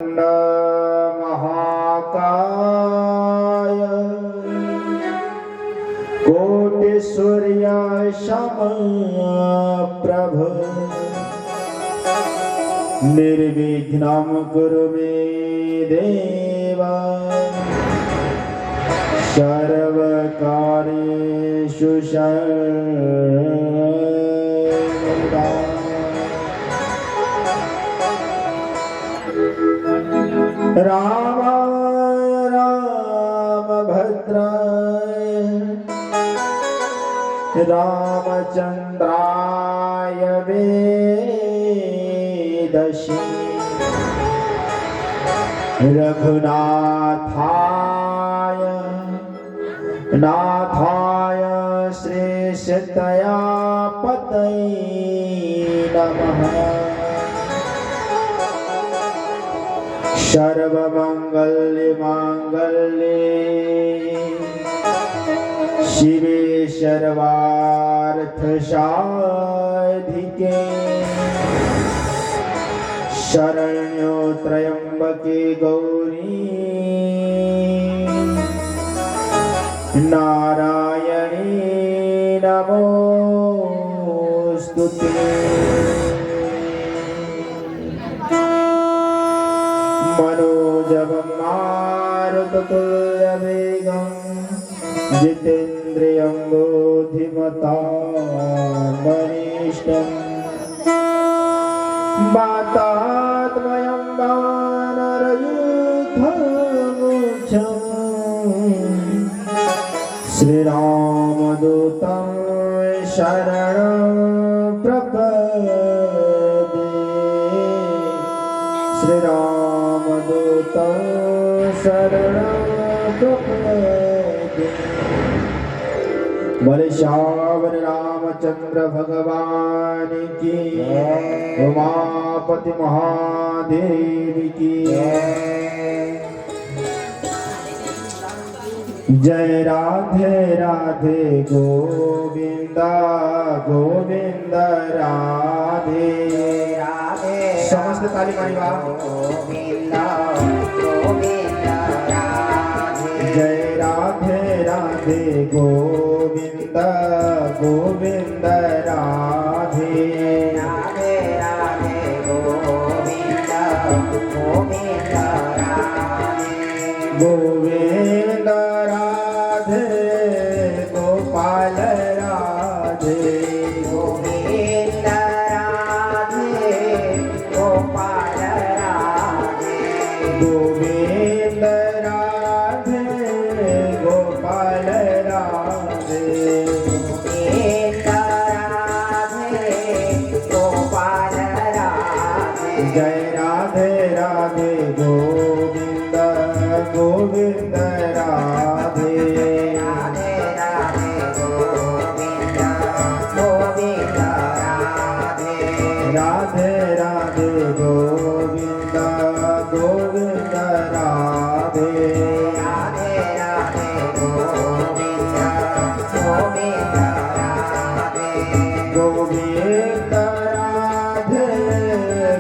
महाकाय कोटि सूर्य समप्रभ निर्विघ्नं कुरु मे देवा सर्वकार्येषु सर्वदा। रामाय रामभद्राय रामचन्द्राय वेदसे रघुनाथाय नाथाय श्रेष्ठतया पतये नमः। सर्वमंगल्ये मांगल्ये शिवे सर्वार्थसाधिके शरण्यो त्र्यंबके गौरी नारायणी नमोस्तुते। मनोजवं मारुततुल्यवेगं जितेन्द्रियं बुद्धिमतां वरिष्ठं वातात्मयं वानरयूथमुख्यं श्रीरामदूतं शरणं प्रपद्ये। श्रीरामदूतं शरणं प्रपद्ये। बोले श्यावर रामचंद्र भगवान की, उमापति महादेव की जय। राधे राधे गोविंदा गोविंद राधे राधे। समस्त ताली मारिवा। गोविंदा गोविंद राधे। जय राधे राधे गोविंद गोविंद राधे राधे राधे गोविंद गोविंद राधे। गोविंद राधे गोपाल राधे। गोविंद राधे गोपाल राधे। गोविंद राधे गोपाल राधे। गोविंद राधे गोपाल राधे। जय राधे राधे गोविंद गोविंद राधे राधे राधे गोविंद गोविंद राधे। राधे राधे गोविंद गोविंद राधे राधे राधे गोविंद गोविंद राधे। गोविंद राधे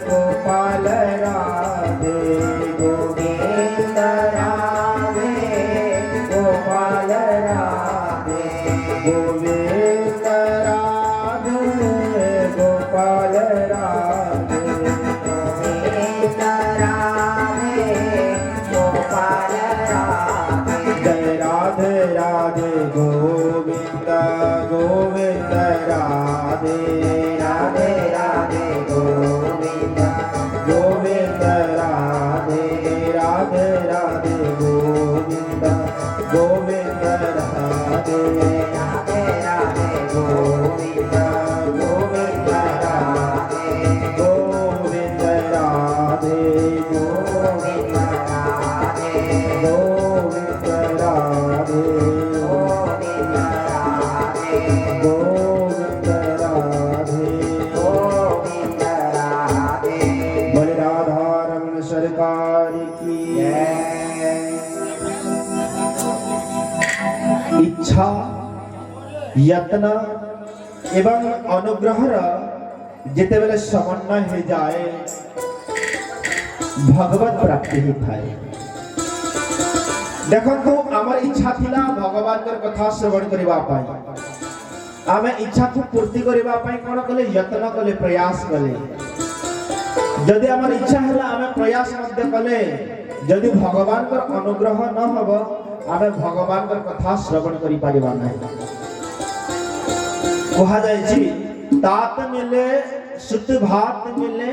गोपाल राधे। गोविंद राधे गोपाल राधे। गोविंद राधे गोपाल राधे। गोविंद राधे गोपाल राधे। जय राधे राधे गोविंद गोविंद राधे राधे राधे गोविंद गोविंद राधे राधे राधे गोविंद गोविंद राधे राधे राधे गोविंद गोविंद राधे। गोविंद राधे गोविंद राधे। गोविंद राधे गोविंद राधे। गोविंद राधे गोविंद राधे। बोले राधा रमण सरकार की। इच्छा यत्न एवं अनुग्रहर जिते बेले समन्वय हो जाए भगवत प्राप्ति ही थाए। देखो आमर इच्छा थिला भगवान कथा श्रवण करबा पाई, आमे इच्छा को पूर्ति करबा पाई कोन कले यत्न कले प्रयास कले। जदि आमर इच्छा हला आमे प्रयास मध्य कले, जदि भगवान कर अनुग्रह न हबो आमे भगवान कर कथा श्रवण करि परिबा नाही। कहा जाय छी तात मिले सुत भात मिले,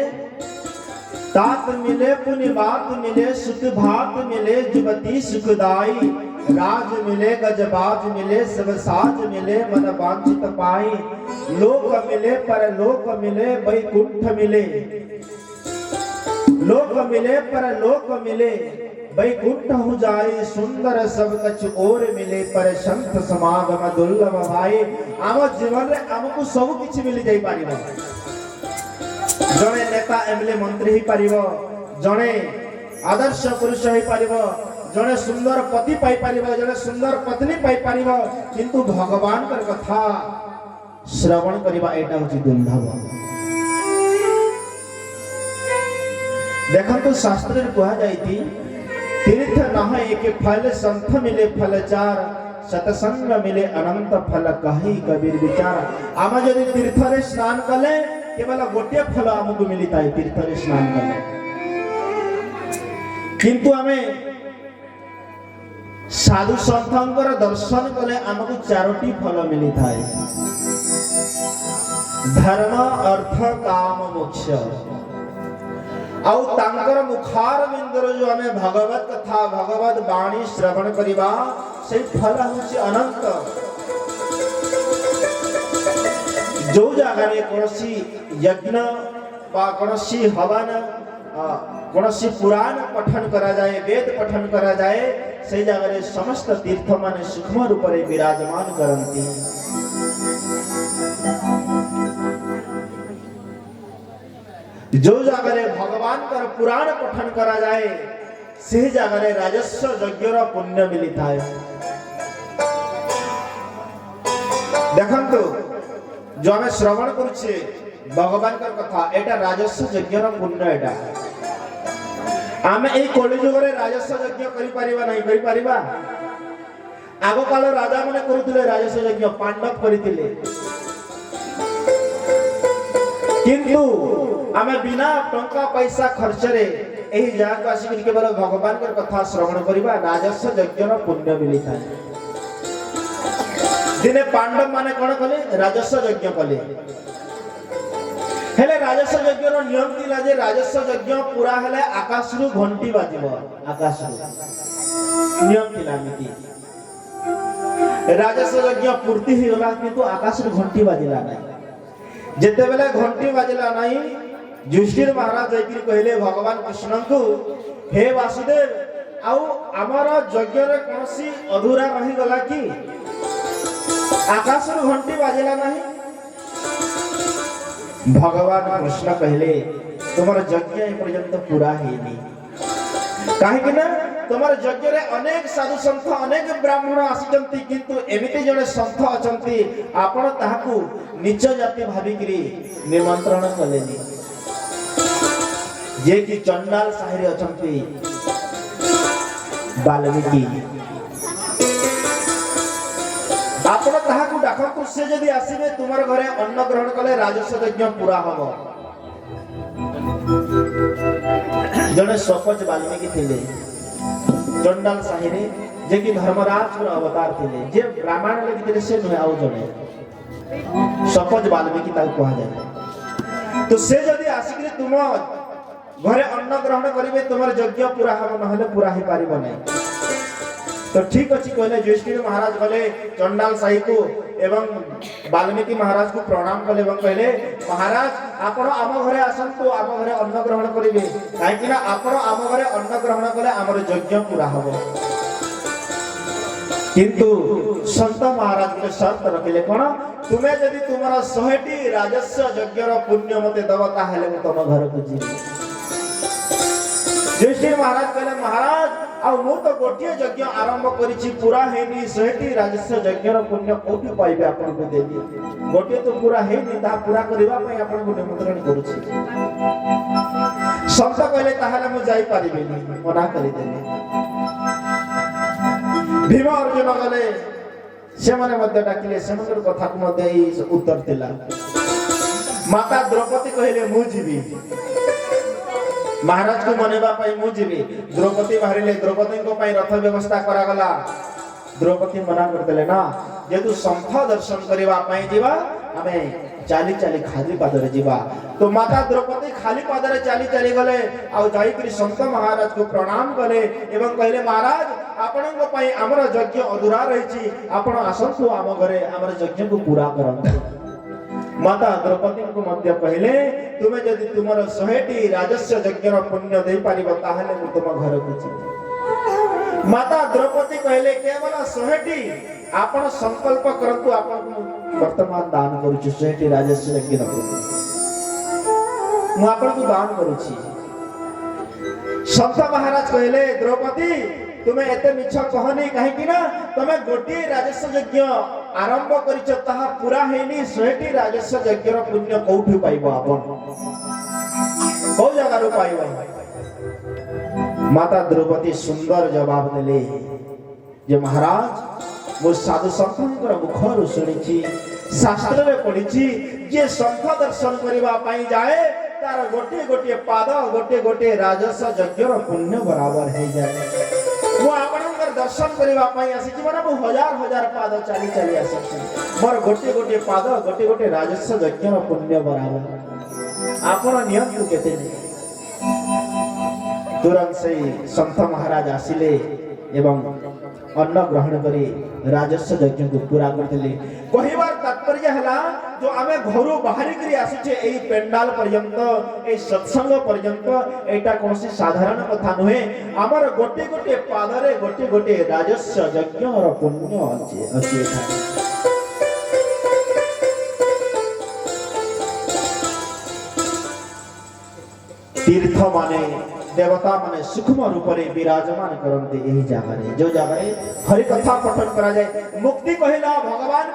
तात मिले पुण्य बात मिले, सुत भात मिले जुबती सुखदाई, राज मिले गजबाज मिले, सब साज मिले मन वांछित पाई, लोक मिले परलोक मिले वैकुंठ मिले, लोक मिले परलोक मिले वैकुंठ हो जाए, सुंदर सब कछ और मिले पर संत समागम दुर्लभ भाई। आम जीवन रे हमको सब किछि मिल जाई पारिबो। जणे नेता एमएलए मंत्री ही पारिबो, जणे आदर्श पुरुष ही पारिबो, जणे सुंदर पति पाई पारिबो, जणे सुंदर पत्नी पाई पारिबो, किंतु भगवान कर कथा श्रवण करिबा एटा होची दुर्लभ। देखंतु शास्त्र रे कहा जाईती तीर्थ नह एक फल, संत मिले फल चार, सतसंग मिले अनंत फल कहि कबीर विचार। आम जदि तीर्थ रे स्नान कले केवल गोटे फल हमको मिलता है तीर्थ रे स्नान कले, किंतु आमे साधु संतंकर दर्शन कले हमको चारोटी फल मिलता है, धर्म अर्थ काम मोक्ष। आउ तांकर मुखार बिंदर जो हमें भगवत कथा भगवत वाणी श्रवण करिबा से फल होछि अनंत। जो जगह रे कोनसी यज्ञ बा कोनसी हवन कोनसी पुराण पठन करा जाए, वेद पठन करा जाए, से जगह रे समस्त तीर्थ माने सूक्ष्म रूप रे विराजमान करंती। जो जगह रे भगवान कर पुराण पठन करा जाए, से जगह रे राजस्व यज्ञ रो पुण्य मिलिता है। देखंतु जो हमें श्रवण करुछे भगवान कर कथा एटा राजस्व यज्ञ रो पुण्य। एटा आमे एई कलियुग रे राजस्व यज्ञ करि परिबा नहीं, करि परिबा? आगो काल राजा माने करूथिले राजस्व यज्ञ, पांडव करिथिले, किंतु आमे बिना टंका पैसा खर्च रे एही जाग आसी केवल भगवान कर कथा श्रवण करिबा राजस्व यज्ञ रो पुण्य मिलिता है। दिने पांडव माने कोन कले राजस्व यज्ञ कले, हेले राजस्व यज्ञ रो नियम थिला जे राजस्व यज्ञ पूरा हेले आकाश रु घंटी बाजिबो, आकाश रु नियम थिला मिति। राजस्व यज्ञ पूर्ति ही होला किंतु आकाश रु घंटी बाजिला नै। जेते बेले घंटी बाजिला नै युधिष्ठिर महाराज जाईकि कहले भगवान कृष्ण को, हे वासुदेव आउ हमर यज्ञ रे कोनसी अधूरा रही गला कि आकाश रु घंटी बाजिला नहीं? भगवान कृष्ण कहले तुमर यज्ञ ए पर्यंत पूरा हेनी, काहे कि ना तुमर यज्ञ रे अनेक साधु संत अनेक ब्राह्मण आसीचंती, किंतु एमिति जने संत अचंती आपण ताहाकू निच जाति भाबिकरी निमंत्रण कलेनी। जे कि चंडाल साहिरे अचंती वाल्मीकि, आपण ताहाकू डाकंतु, से जदी आसीबे तुमर घरे अन्न ग्रहण कले राजस्व यज्ञ पूरा हबो। जने सपज वाल्मीकि थिले चंडाल साहिरे, जे कि धर्मराज को अवतार थिले, जे रामायण लिखिले से न आउ जने सपज वाल्मीकि ताको कहा जाय। तो से जदी आसीकरी तुम घरे अन्न ग्रहण करिवे तुमर यज्ञ पूरा हबो, नहले पूरा ही पारिबो नै। तो ठीक अछि कहले युधिष्ठिर महाराज गले चंडाल साही को एवं वाल्मीकि महाराज को प्रणाम कले एवं कहले महाराज आपण आम घरे आसंतु, आम घरे अन्न ग्रहण करिवे, काहे कि ना आपण आम घरे अन्न ग्रहण कले हमर यज्ञ पूरा हबो। किंतु संत महाराज के शर्त रखिले कोन, तुमे यदि तुमरा 100टी राजस्व यज्ञ रो पुण्य मते दब ताहेले म तम घर को जीवी। युधिष्ठिर महाराज कहले महाराज आ मु तो गोटिए यज्ञ आरंभ करिछि, पूरा हेनी, 100टी राजस्व यज्ञ रो पुण्य कोठी पाइबे आपण को देबी, गोटिए तो पूरा हेनी, ता पूरा करिबा पई आपण को निमंत्रण करूछि। सत कहले ताहले मु जाई परिबेनी मना करि देले भीम अर्जुन गले से माने मध्य डाकिले सेमकर कथा को मध्य ई उत्तर दिला माता द्रौपदी कहले मु जीवी महाराज को मनेबा पई मु जीवी द्रौपदी बाहरिले द्रौपदी को पई रथ व्यवस्था करा गला द्रौपदी मना कर देले ना जे तू संथ दर्शन करबा पई जीवा हमें चाली चाली खाली पादरे जीवा तो माता द्रौपदी खाली पादरे चाली चाली गले आ जाई करी संत महाराज को प्रणाम कले एवं कहले महाराज आपन को पई हमर यज्ञ अधूरा रहिछि आपन आसंतु आम घरे हमर यज्ञ को पूरा करंतु माता द्रौपदी को मध्य कहले तुमे यदि तुमर 100टी राजस्व यज्ञर पुण्य दे पारिबो ताहले मु तुम घर को छी माता द्रौपदी कहले केवल 100टी आपण संकल्प करंतु आपण वर्तमान दान करूछु 100टी राजस्व यज्ञ न मु आपण को दान करूछि संत महाराज कहले द्रौपदी तुमे एते मिछ कहनी काहे कि ना तुमे गोटी राजस्व यज्ञ आरंभ करिछ ताहा पूरा हेनी 100टी राजस्व यज्ञर पुण्य कोठु पाइबो आपण को जगह रो पाइबो माता द्रौपदी सुंदर जवाब देले जे महाराज मो साधु संतंकर मुखरु सुनिछि शास्त्र रे पढिछि जे संत दर्शन करबा पई जाए तार गोटे गोटे पाद गोटे गोटे राजस्व यज्ञर पुण्य बराबर हे जाए मो आपनकर दर्शन करबा पई आसी माने मो हजार हजार पाद चाली चाली आसी मोर गोटे गोटे पाद गोटे गोटे राजस्व यज्ञर पुण्य बराबर आपन नियम केते तुरंत से संत महाराज आसिले एवं अन्न ग्रहण करी राजस्व यज्ञ को पूरा करथिले कहिबार तात्पर्य हला जो आमे घरु बाहरी करी आसुचे एई पेंडाल पर्यंत एई सत्संग पर्यंत एटा कोनसी साधारण कथा नहे हमर गोटे गोटे पादरे गोटे गोटे राजस्व यज्ञ और पुण्य अछि तीर्थ माने देवता माने सूक्ष्म रूप रे विराजमान करते यही जगह रे जो जगह रे हरि कथा पठन करा जाए मुक्ति कहिला भगवान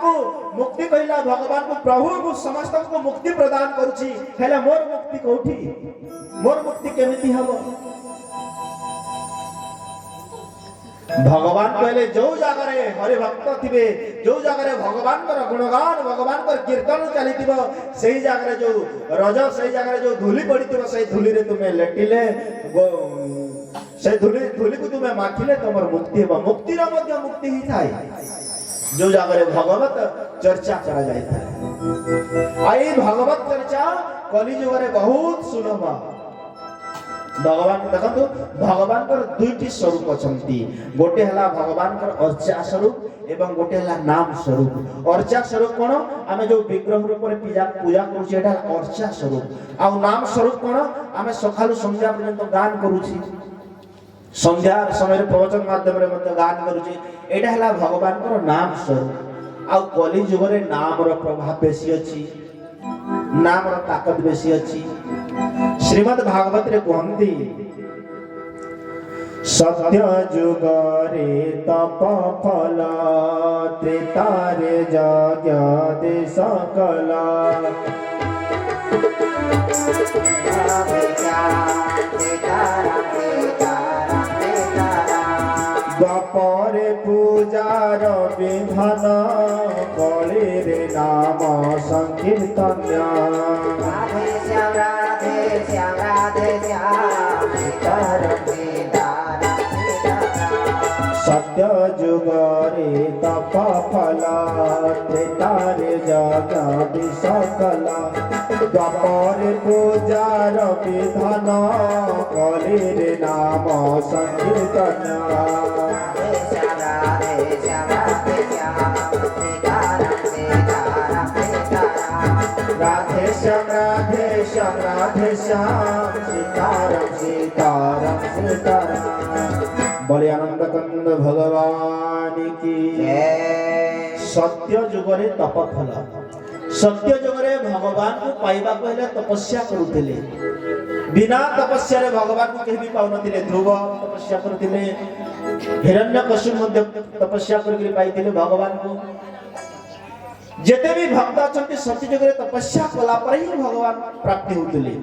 को प्रभु को समस्त को मुक्ति प्रदान करूची हेला मोर मुक्ति कोठी मोर मुक्ति केमिति हबो भगवान कहले जो जगह रे हरि भक्त थिबे जो जगह रे भगवान कर गुणगान भगवान कर कीर्तन चलीतिबो सेही जगह रे जो रज सेही जगह रे जो धूली पड़ितिबो सेही धूली रे तुमे लेटिले से धूली को तुमे माखिले तमर मुक्ति हेबा मुक्ति रा मध्य मुक्ति ही थाए जो जगह रे भगवत चर्चा करा जाय थाए आई भगवत चर्चा कली जुग रे बहुत सुनबा भगवान देखो भगवान कर दुईटी स्वरूप अछंती गोटे हला भगवान कर अर्चा स्वरूप एवं गोटे हला नाम स्वरूप अर्चा स्वरूप कोन आमे जो विग्रह रूप रे पूजा करूची एटा अर्चा स्वरूप आ नाम स्वरूप कोन आमे सखालु संध्या पर्यंत गान करूची संध्या समय प्रवचन माध्यम रे मत गान करूची एटा हला भगवान कर नाम स्वरूप आ कली जुग रे नाम रो प्रभाव बेसी अछि नाम रो ताकत बेसी अछि श्रीमद् भागवत रे कहंती सत्य जुग रे तप फल त्रेता रे यज्ञ दे सकल द्वापर पूजार विधान कली रे नाम संकीर्तन सत्य जुग रे तप फल त्रेता रे यज्ञ सकल द्वापर पूजार विधान कली रे नाम संकीर्तन राधे श्याम राधे श्याम सीताराम सीताराम सीताराम बोले आनंद कंद भगवान की सत्य जुग रे तप फल सत्य जुग रे भगवान को पाइबा कहले तपस्या करूथिले बिना तपस्या रे भगवान को केहि भी पाउ नथिले ध्रुव तपस्या करथिले हिरण्यकशिपु मध्ये तपस्या करके पाइथिले भगवान को जेते भी भक्त अछंती सत्य जुग रे तपस्या कला पर ही भगवान प्राप्ति होथिले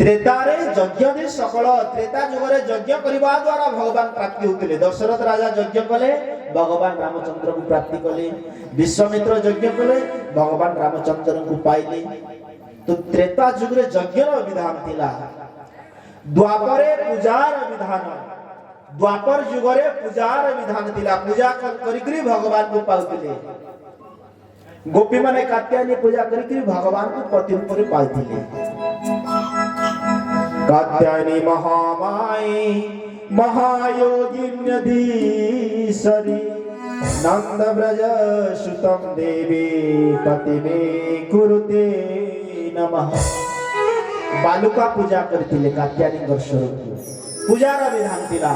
त्रेतारे यज्ञ दे सकल त्रेता जुगरे यज्ञ करबा द्वारा भगवान प्राप्ति होतिले। दशरथ राजा यज्ञ कले भगवान रामचंद्र को प्राप्ति कले, विश्वामित्र यज्ञ कले भगवान रामचंद्र को पाइले। तो त्रेता जुगरे यज्ञ रो विधान थिला, द्वापरे पूजार विधान, द्वापर जुगरे पूजार विधान थिला। पूजा करिकरी भगवान को पाउतिले। गोपी माने कात्यायनी पूजा करिकरी भगवान को पति ऊपर पाइतिले। कात्यायनी महामाई महायोगिन्यधीश्वरी नंद ब्रज सुतम देवी पति में कुरुते नमः। बालुका पूजा करथिले कात्यायनी स्वरूप पूजा रा विधान थिला।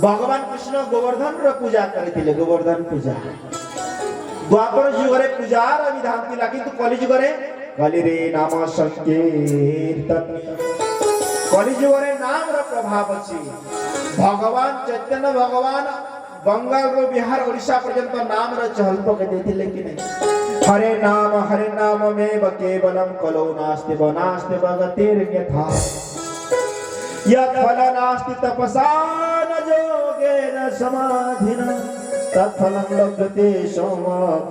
भगवान कृष्ण गोवर्धन रा पूजा करथिले, गोवर्धन पूजा। द्वापर जुगरे पूजा रा विधान थिला, किंतु कलि जुगरे कलि रे नाम संकीर्तन, कलि जुगरे नाम रा प्रभाव अछि। भगवान चैतन्य भगवान बंगाल रो बिहार ओडिशा पर्यंत नाम रा चहल पक देथिले कि नहीं। हरे नाम में केवलम कलो नास्ति वनास्ति भगतिर्यथा यत् फल नास्ति तपसा न योगेन समाधिना तत्फलं लभते सोम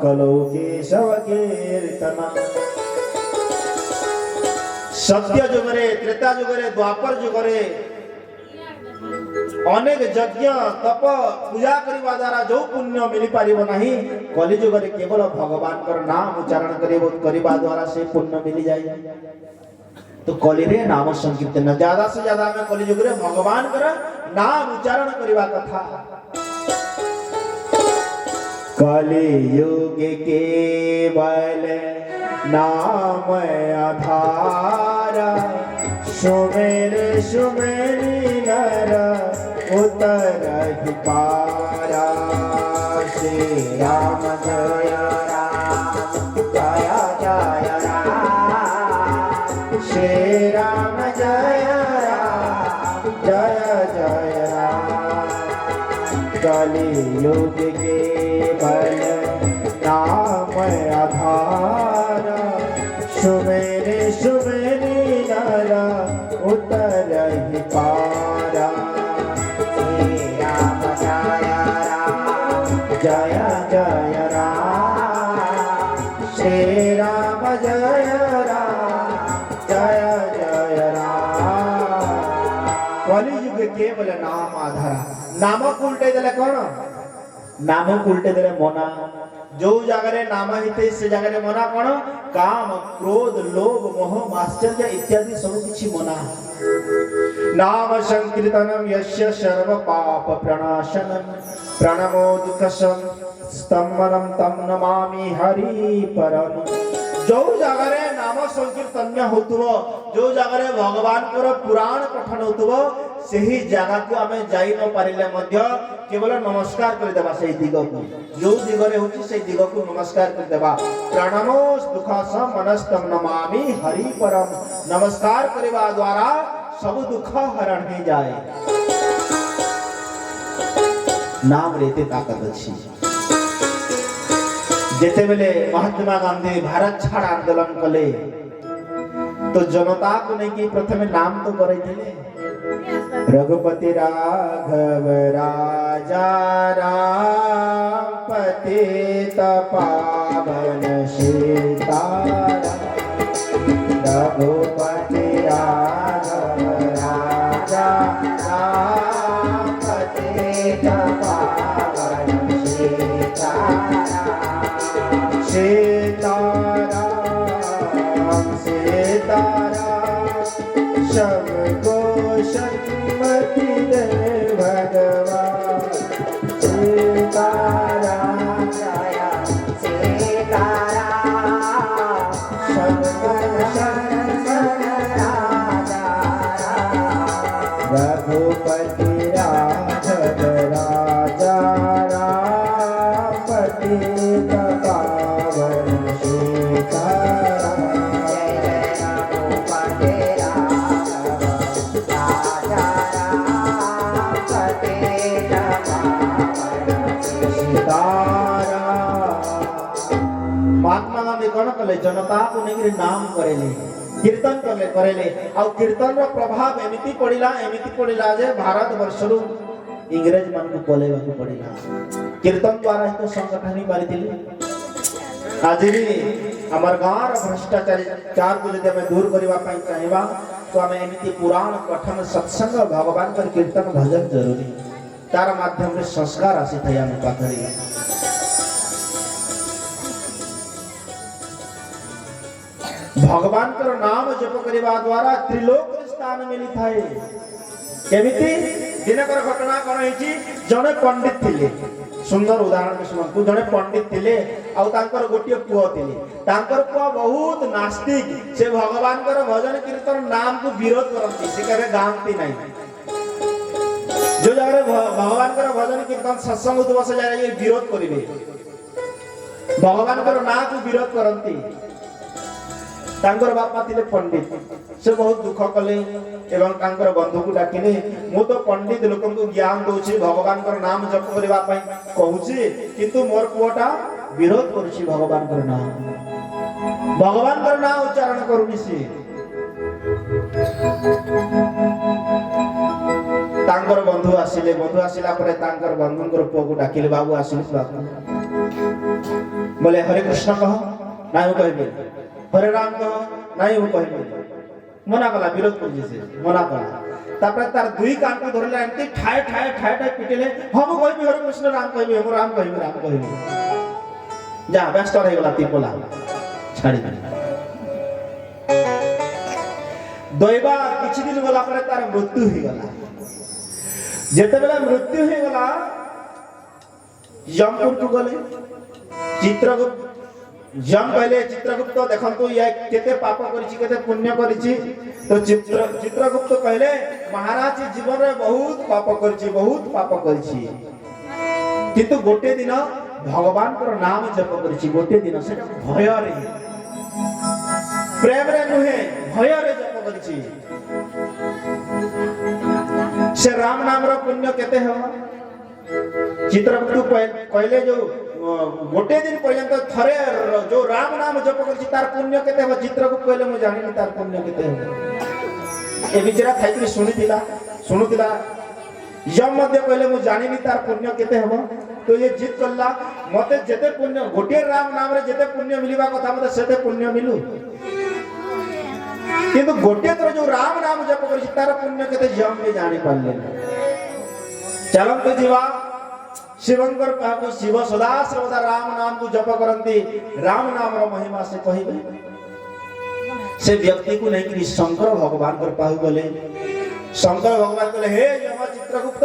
कलो केशव कीर्तना। सत्य जुगरे त्रेता जुगरे द्वापर जुगरे अनेक यज्ञ तप पूजा करबा द्वारा जो पुण्य मिली पारिबो नाही, कलि जुगरे केवल भगवान कर नाम उच्चारण करबा द्वारा से पुण्य मिली जाय। तो कलि रे नाम संकीर्तन, ज्यादा से ज्यादा में कलि जुगरे भगवान कर नाम उच्चारण करबा कथा। कलि युग केवल नाम आधारा सुमेर सुमेरी नर उतर पारा। श्री राम जय राम जय जय राम, श्री राम जय राम जय जय राम। कलि युग केवल नाम आधारा सुमेरे सुमेरी नरा उतर ही पारा। श्री राम जय जय राम, श्री राम जय जय राम। कलि युग केवल नाम आधारा। नाम को उल्टे देले कौन? नाम को उल्टे देले मना। जो जगह नाम हिते से जगह मना कौन? काम क्रोध लोभ मोह माश्चर्य इत्यादि सब किछि मना। नाम संकीर्तनम यस्य सर्व पाप प्रणाशनम प्रणमो दुःखसम स्तम्भनम तम नमामि हरि परम। जो जगह नाम संकीर्तन होतुबो, जो जगह भगवान को पुराण पठन होतुबो, सेही जगह को आमे जाई न पारिले मध्य केवल नमस्कार कर देबा। सेही दिग को जो दिग रे होची सेही दिग को नमस्कार कर देबा। प्रणमो दुःखसम मनस्तम नमामि हरि परम। नमस्कार करबा द्वारा सब दुख हरण हो जाए। नाम रेते ताकत अछि। जेते बेले महात्मा गांधी भारत छाड़ आंदोलन कले तो जनता को नहीं कि प्रथमे नाम तो करे थे। रघुपति राघव राजा राम पतित पावन सीताराम। रघुपति राघव राजा राम पतित पावन सीताराम। सीताराम सीताराम सबको सन्मति दे भगवान। सीताराम जय सीताराम सबको सन्मति राजा राम। रघुपति राघव राजा राम पतित पावन सीताराम। महात्मा गांधी कौन कले जनता को नहीं नाम करेले कीर्तन करेले आउ कीर्तन रो प्रभाव एमिति पड़िला जे भारत वर्षरु इंग्रेज मान को कोलेवा को पड़िला कीर्तन द्वारा ही तो संगठन ही पारिथिले आज भी हमर गांव भ्रष्टाचार को जदि हमें दूर करबा पई चाहेबा तो हमें एमिति पुराण पठन सत्संग भगवान कर कीर्तन भजन जरूरी तार माध्यम रे संस्कार आसी थया हम पाथरी भगवान कर नाम जप करबा द्वारा त्रिलोक स्थान मिली थाए केमिति दिनकर घटना कोन हेची जने पंडित थिले सुंदर उदाहरण के सुनतु जने पंडित थिले आ तांकर गोटिए पुओ थिले तांकर पुओ बहुत नास्तिक से भगवान कर भजन कीर्तन नाम को विरोध करती से करे गांती नहीं जो जगह भगवान कर भजन कीर्तन सत्संग दिवस जाय ये विरोध करिवे भगवान कर नाम को विरोध करती तांकर बापा थिले पंडित से बहुत दुख कले एवं तांकर बंधु को डाकिले मु तो पंडित लोकन को ज्ञान दोछि भगवान कर नाम जप करबा पई कहूछि किंतु मोर पुओटा विरोध करछि भगवान कर नाम उच्चारण करूनी से तांकर बंधु आसिला परे तांकर बंधुंकर पुओ को डाकिले बाबू आसिल बाबू बोले हरे कृष्ण कह नाउ कहबे हरे राम कह नाइ वो कहबे मना कला विरोध कर से मना कला तापर तार दुई कान को धरले एंती ठाय पिटेले हम कहबे हरे कृष्ण राम कहबे हम राम कहबे जा व्यस्त रह गला तिपोला छाड़ी दे दोइबा किछि दिन गला परे तार मृत्यु ही गला जेते बेला मृत्यु ही गला यमपुर को गले चित्रगुप्त जम पहले चित्रगुप्त तो देखंतु ये केते पाप करिछि केते पुण्य करिछि तो चित्रगुप्त कहले महाराज जीवन रे बहुत पाप करिछि किंतु गोटे दिन भगवान कर नाम जप करिछि गोटे दिन से भय रे प्रेम रे नुहे भय रे जप करिछि से राम नाम रो पुण्य केते हो चित्रगुप्त कहले जो गोटे दिन पर्यंत थरे जो राम नाम जप करछि तार पुण्य केते हो चित्रगुप्त कहले मु जानि तार पुण्य केते हो ए बिचरा थाइकरी सुनुतिला यम मध्य कहले मु जानि तार पुण्य केते हो तो ये जिद करला मते जेते पुण्य गोटे राम नाम रे जेते पुण्य मिलिबा कथा मते सेते पुण्य मिलु किंतु गोटे तर जो राम नाम जप करछि तार पुण्य केते यम भी जानि पाले चलन तो जीवा शिवंकर पाको शिव सदा सर्वदा राम नाम को जप करंती राम नाम रो महिमा से कहिबे से व्यक्ति को नहीं कि शंकर भगवान कर पाहु गले शंकर भगवान कहले हे यम चित्रगुप्त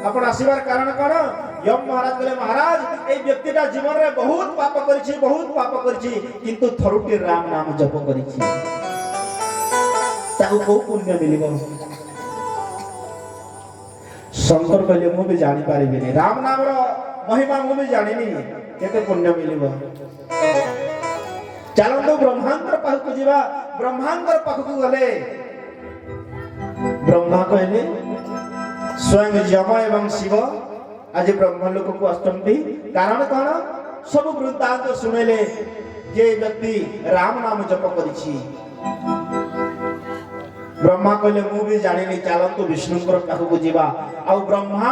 अपन आशीर्वाद कारण कोन यम महाराज कहले महाराज ए व्यक्तिटा जीवन रे बहुत पाप करछि किंतु थरुटी राम नाम जप करछि ताको को पुण्य मिलिबो शंकर कहले मु भी जानि पारिबेनी राम नाम रो महिमा मु भी जानिनी केते पुण्य मिलिबो चलंतो ब्रह्मांतर पाख को जीवा ब्रह्मांतर पाख को गले ब्रह्मा कहले स्वयं यम एवं शिव आज ब्रह्म लोक को अष्टमी कारण कोन सब वृत्तांत सुनेले जे व्यक्ति राम नाम जप करिछि ब्रह्मा कहले मु भी जानिनी चलंतु विष्णुकर पाख को जीवा आ ब्रह्मा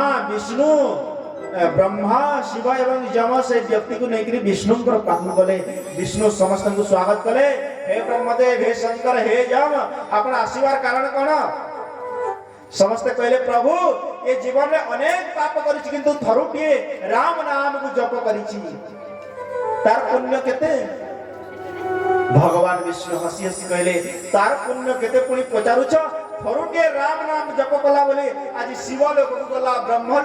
शिव एवं यम से व्यक्ति को नहीं विष्णुकर पाख गले विष्णु समस्त को स्वागत कले हे ब्रह्मदेव हे शंकर हे यम अपन आशीर्वाद कारण कोन समस्त कहले प्रभु ये जीवन में अनेक पाप करिछि किंतु थरुटिए राम नाम को जप करिछि तार पुण्य केते भगवान विष्णु हसी हसी कहले तार पुण्य केते पुनी पचारुछ थरुटे राम नाम जप कला बोले आज शिव लोक को गला ब्रह्म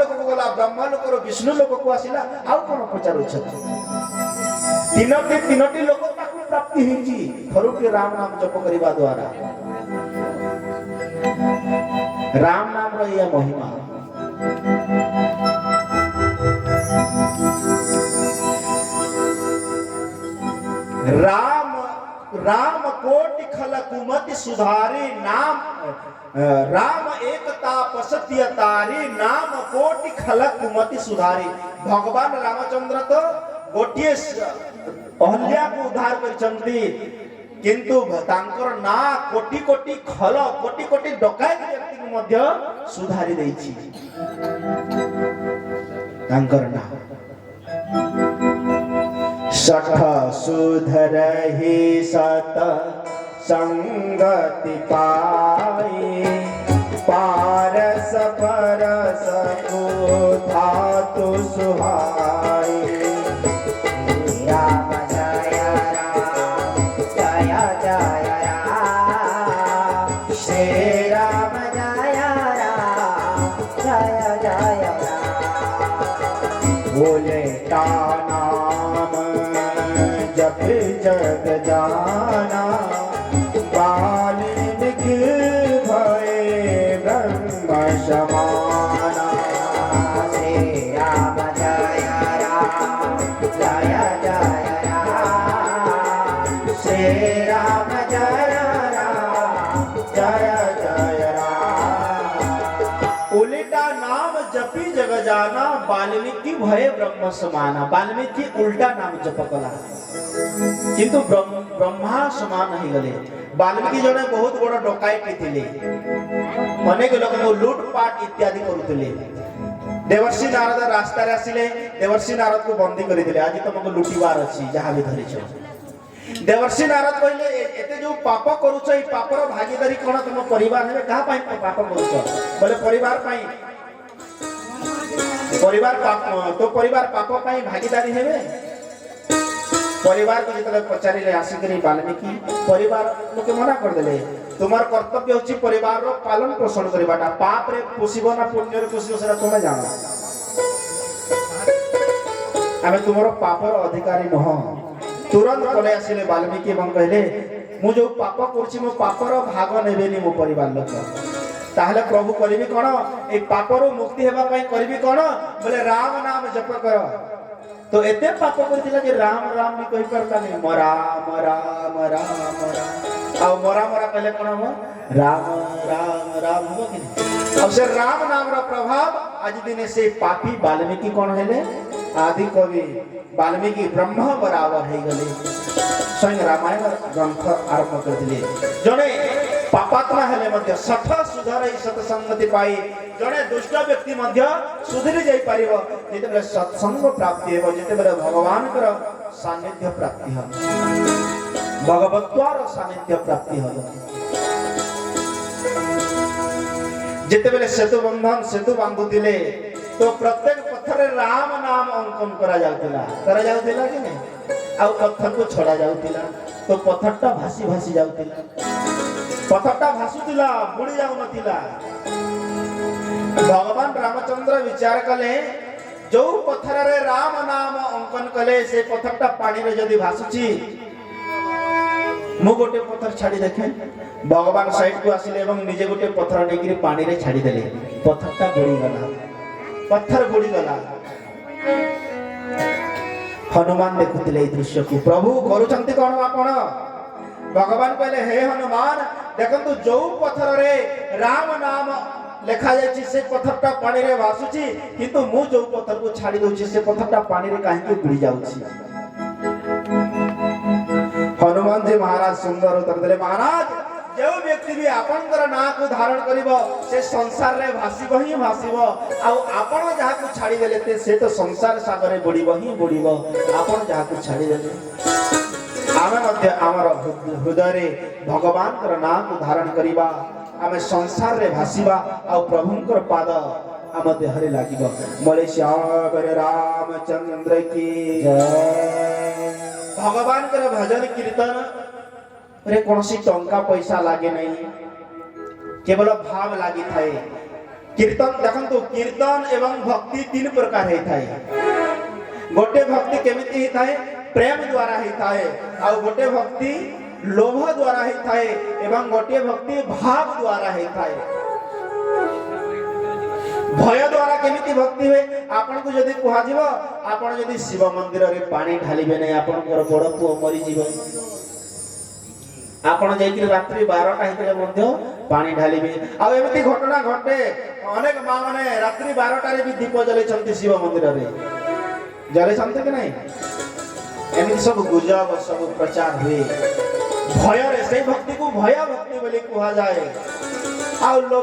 लोक रो विष्णु लोक को आसिला आउ कोन पचारुछ तीनोटी लोक ताकू प्राप्ति हिची थरुटे राम नाम जप करिबा द्वारा राम नाम रो ये महिमा राम कोटि खल कुमति सुधारी नाम राम एकता पसत्य तारी नाम कोटि खल कुमति सुधारी भगवान रामचंद्र तो गोटिए अहल्या को उद्धार करचंती किंतु तांकर ना कोटि कोटि खल कोटि कोटि डकायत व्यक्ति को मध्य सुधारी देछि तांकर ना सठ सुधरहि सत संगति पाए पारस परस को धातु सुहाए राम जय राम जय जय राम श्री राम जय राम जय जय राम बोले का नाम जप जग जाना बाल्मीकि भये ब्रह्म समाना श्री राम जय राम जय जय राम श्री राम जय राम जय जय राम। उल्टा नाम जपी जग जाना बाल्मीकि भये ब्रह्म समाना। बाल्मीकि उल्टा नाम जप कला किंतु ब्रह्मा समान ही गले। बाल्मीकि जने बहुत बड़ डकायती थिले, अनेक लोक को लूटपाट इत्यादि करुथिले। देवर्षि नारद रास्ता रे आसिले, देवर्षि नारद को बंदी करि दिले, आज तुमको लुटिबार अछि जहा भी धरिछो। देवर्षि नारद कहले एते जो पाप करूछ ए पापर भागीदारी कोन तुम परिवार हेबे कहा पाई पाप करूछ बोले परिवार पाई परिवार पाप तो परिवार पाप पाई भागीदारी हेबे। परिवार को जितले पचारिले आसिकरी बाल्मीकि परिवार लोके मना कर देले तुम्हार कर्तव्य होछि परिवार रो पालन पोषण करबाटा पाप रे पोषिबो ना पुण्य रे पोषिबो सेरा तुमे जानो। आमे तुमरो पाप रो अधिकारी नह। तुरंत पले आसिले बाल्मीकि एवं कहले मु जो पाप करछि मो पाप रो भाग नेबेनी मो परिवार लोक ताहले प्रभु करबी कोन ए पाप रो मुक्ति हेबा पई करबी कोन बोले राम नाम जप कर। तो एते पाप करथिला जे राम राम भी कहि परता नहीं मरा मरा मरा मरा आ मरा मरा कहले कोन हो राम राम राम हो कि अब से राम नाम रो प्रभाव आज दिने से पापी बाल्मीकि कोन हेले आदि कवि बाल्मीकि ब्रह्म बराबर हे गले। स्वयं रामायण ग्रंथ आरंभ करथिले जने पापात्मा हेले मध्य सठ सुधरै सतसंगति पाई जने दुष्ट व्यक्ति मध्य सुधरी जाई परिबो जेते सत्संग प्राप्ति हेबो जेते भगवान कर सानिध्य प्राप्ति हो भगवत्वार सानिध्य प्राप्ति हो। जेते बेले सेतु बंधन सेतु बांधु दिले तो प्रत्येक पत्थर रे राम नाम अंकन करा जाउतिला कि नहीं आ पत्थर को छोड़ा जाउतिला तो पत्थरटा भासी भासी जाउतिला पत्थरटा भासुतिला बुड़ी जाउ नथिला। भगवान रामचंद्र विचार कले जो पत्थर रे राम नाम अंकन कले से पत्थरटा पानी रे जदी भासुची मु गोटे पत्थर छाड़ी देखे भगवान साइड को आसिले एवं निजे गोटे पत्थर नेकिरी पानी रे छाड़ी देले पत्थरटा बुड़ी गला पत्थर बुड़ी गला। हनुमान देखुतिले ए दृश्य को प्रभु करूचंती कोन आपण भगवान कहले हे हनुमान देखंतु जो पत्थर रे राम नाम लेखा जायछि से पत्थरटा पानी रे भासुची किंतु मु जो पत्थर को छाड़ी दोछि से पत्थरटा पानी रे काहे के बुड़ी जाउछि। हनुमान जी महाराज सुंदर उत्तर देले महाराज जो व्यक्ति भी आपनकर ना को धारण करिवो से संसार रे भासीबो ही भासीबो आ आपण जहा को छाड़ी देले से तो संसार सागर रे बुड़ीबो ही बुड़ीबो आपण जहा को छाड़ी देले आमे मध्य आमर हृदय रे भगवान कर ना को धारण करिबा आमे संसार रे भासीबा आ प्रभुंकर पाद आम देहरे लागिबो। बोले श्याम रामचंद्र की जय। भगवान कर भजन कीर्तन रे कोनसी टंका पैसा लागे नहीं केवल भाव लागि थाए। कीर्तन देखंतु कीर्तन एवं भक्ति तीन प्रकार हे थाए। गोटे भक्ति केमिति हे थाए प्रेम द्वारा ही थाए आ गोटे भक्ति लोभ द्वारा ही थाए एवं गोटे भक्ति भाव द्वारा ही थाए। भय द्वारा केमिति भक्ति हुए आपन को जदी कुहा जीव आपन जदी शिव मंदिर रे पानी ढालिबे नै आपन कर बड़ पुओ मरि जीव आपन जाई कि रात्रि 12टा हितले मध्य पानी ढालिबे आ एमिति घटना घटे अनेक मां माने रात्रि 12टा रे भी दीप जले छंती शिव मंदिर रे जले छंती कि नै एमिति सब गुजब सब प्रचार हुए भय रे से भक्ति को भय भक्ति बोली कहा जाए। आ